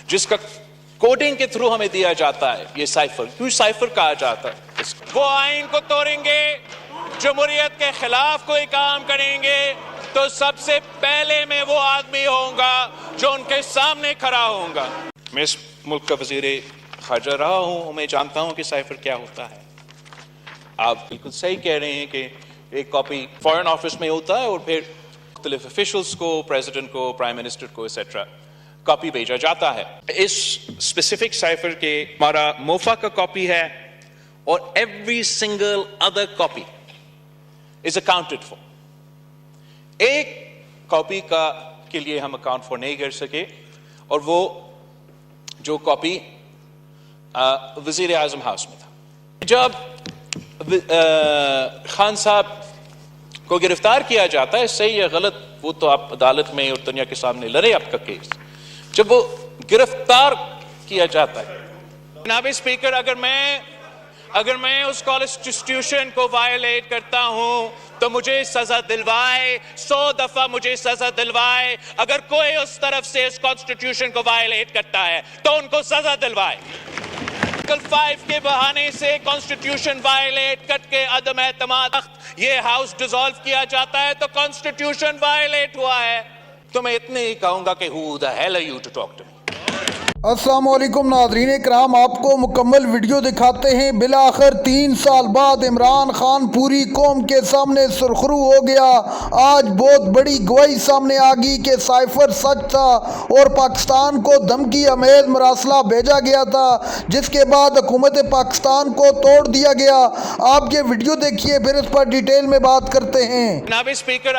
جس کا کوڈنگ کے تھرو ہمیں دیا جاتا ہے یہ سائفر. کیوں سائفر کہا جاتا ہے اس کو؟ وہ آئین کو توڑیں گے, جمہوریت کے خلاف کوئی کام کریں گے تو سب سے پہلے میں وہ آدمی ہوں گا جو ان کے سامنے کھڑا ہوں گا. میں اس ملک کا وزیر خارجہ رہا ہوں, میں جانتا ہوں کہ سائفر کیا ہوتا ہے. آپ بالکل صحیح کہہ رہے ہیں کہ ایک کاپی فارن آفس میں ہوتا ہے اور پھر مختلف افیشلز کو, پریزیڈنٹ کو, پرائم منسٹر کو ایٹسٹرا کاپی بھیجا جاتا ہے. اس اسپیسیفک سائفر کے ہمارا موفا کا کاپی ہے اور every single other copy is accounted for. ایک کاپی کے لیے ہم اکاؤنٹ فار نہیں کر سکے, اور وہ جو کاپی وزیر اعظم ہاؤس میں تھا. جب خان صاحب کو گرفتار کیا جاتا ہے, صحیح یا غلط وہ تو آپ عدالت میں اور دنیا کے سامنے لڑے آپ کا کیس. جب وہ گرفتار کیا جاتا ہے, جناب اسپیکر, اگر میں اس کانسٹیٹیوشن کو وائلیٹ کرتا ہوں تو مجھے سزا دلوائے, 100 دفعہ مجھے سزا دلوائے. اگر کوئی اس طرف سے اس کانسٹیٹیوشن کو وائلیٹ کرتا ہے تو ان کو سزا دلوائے. آرٹیکل 5 کے بہانے سے کانسٹیٹیوشن وائلیٹ کر کے عدم اعتماد یہ ہاؤس ڈیزالو کیا جاتا ہے تو کانسٹیٹیوشن وائلیٹ ہوا ہے. تو میں اتنے ہی کہوں گا کہ who the hell are you to talk to me. السلام علیکم ناظرین کرام, آپ کو مکمل ویڈیو دکھاتے ہیں. بالآخر 3 سال بعد عمران خان پوری قوم کے سامنے سرخرو ہو گیا. آج بہت بڑی گواہی سامنے آ گئی کہ سائفر سچ تھا اور پاکستان کو دھمکی امیز مراسلہ بھیجا گیا تھا, جس کے بعد حکومت پاکستان کو توڑ دیا گیا. آپ یہ ویڈیو دیکھیے, پھر اس پر ڈیٹیل میں بات کرتے ہیں. جناب اسپیکر,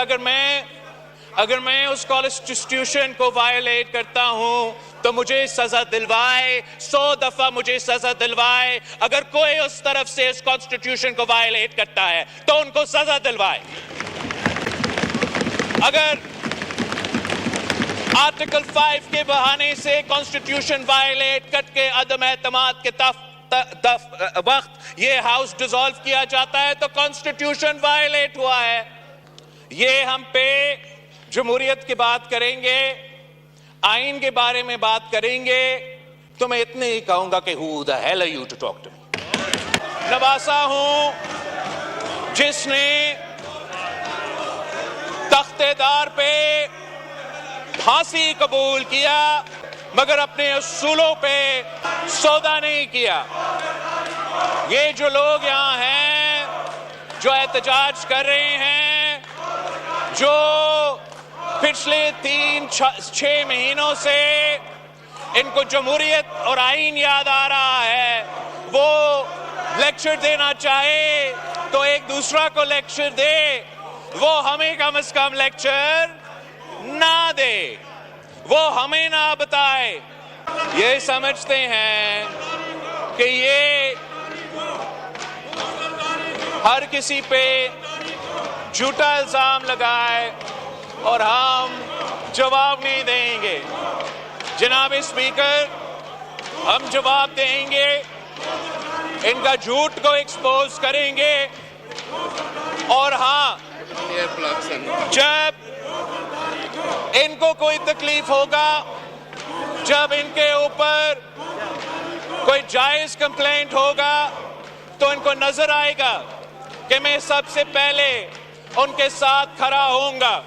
اگر میں اس کانسٹیٹیوشن کو وائلیٹ کرتا ہوں تو مجھے سزا دلوائے, 100 دفعہ مجھے سزا دلوائے. اگر کوئی اس طرف سے اس کانسٹیٹیوشن کو وائلیٹ کرتا ہے تو ان کو سزا دلوائے. اگر آرٹیکل 5 کے بہانے سے کانسٹیٹیوشن وائلیٹ کر کے عدم اعتماد کے وقت یہ ہاؤس ڈیزالو کیا جاتا ہے تو کانسٹیٹیوشن وائلیٹ ہوا ہے. یہ ہم پہ جمہوریت کی بات کریں گے, آئین کے بارے میں بات کریں گے, تو میں اتنے ہی کہوں گا کہ who the hell are you to talk to me. نواسا ہوں جس نے تخت دار پہ پھانسی قبول کیا مگر اپنے اصولوں پہ سودا نہیں کیا. یہ جو لوگ یہاں ہیں جو احتجاج کر رہے ہیں, جو پچھلے 3-6 مہینوں سے ان کو جمہوریت اور آئین یاد آ رہا ہے, وہ لیکچر دینا چاہے تو ایک دوسرا کو لیکچر دے, وہ ہمیں کم از کم لیکچر نہ دے, وہ ہمیں نہ بتائے. یہ سمجھتے ہیں کہ یہ ہر کسی پہ جھوٹا الزام لگائے اور ہم جواب نہیں دیں گے. جناب اسپیکر, ہم جواب دیں گے, ان کا جھوٹ کو ایکسپوز کریں گے, اور ہاں جب ان کو کوئی تکلیف ہوگا, جب ان کے اوپر کوئی جائز کمپلینٹ ہوگا تو ان کو نظر آئے گا کہ میں سب سے پہلے ان کے ساتھ کھڑا ہوں گا.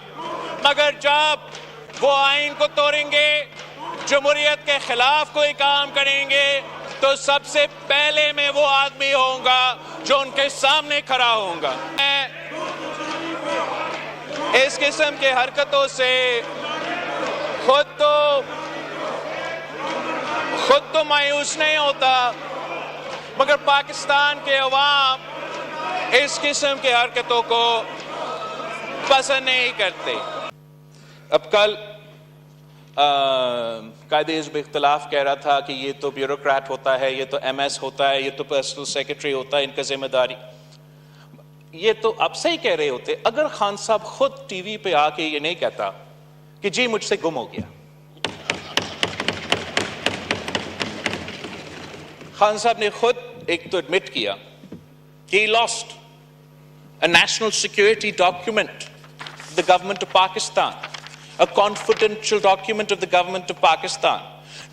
مگر جب وہ آئین کو توڑیں گے, جمہوریت کے خلاف کوئی کام کریں گے تو سب سے پہلے میں وہ آدمی ہوں گا جو ان کے سامنے کھڑا ہوں گا. میں اس قسم کے حرکتوں سے خود تو مایوس نہیں ہوتا, مگر پاکستان کے عوام اس قسم کی حرکتوں کو پسند نہیں کرتے. اب کل قائد حزب اختلاف کہہ رہا تھا کہ یہ تو بیوروکریٹ ہوتا ہے, یہ تو ایم ایس ہوتا ہے, یہ تو پرسنل سیکرٹری ہوتا ہے, ان کا ذمہ داری. یہ تو آپ صحیح کہہ رہے ہوتے اگر خان صاحب خود ٹی وی پہ آ کے یہ نہیں کہتا کہ جی مجھ سے گم ہو گیا. خان صاحب نے خود ایک تو ایڈمٹ کیا کہ he lost a national security document the government of Pakistan, a confidential document of the government of Pakistan,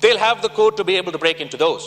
they'll have the code to be able to break into those.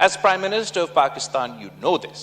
As Prime Minister of Pakistan, you know this.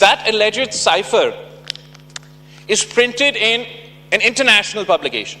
that alleged cipher is printed in an international publication.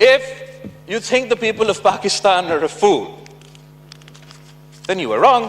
if you think the people of Pakistan are a fool, then you are wrong.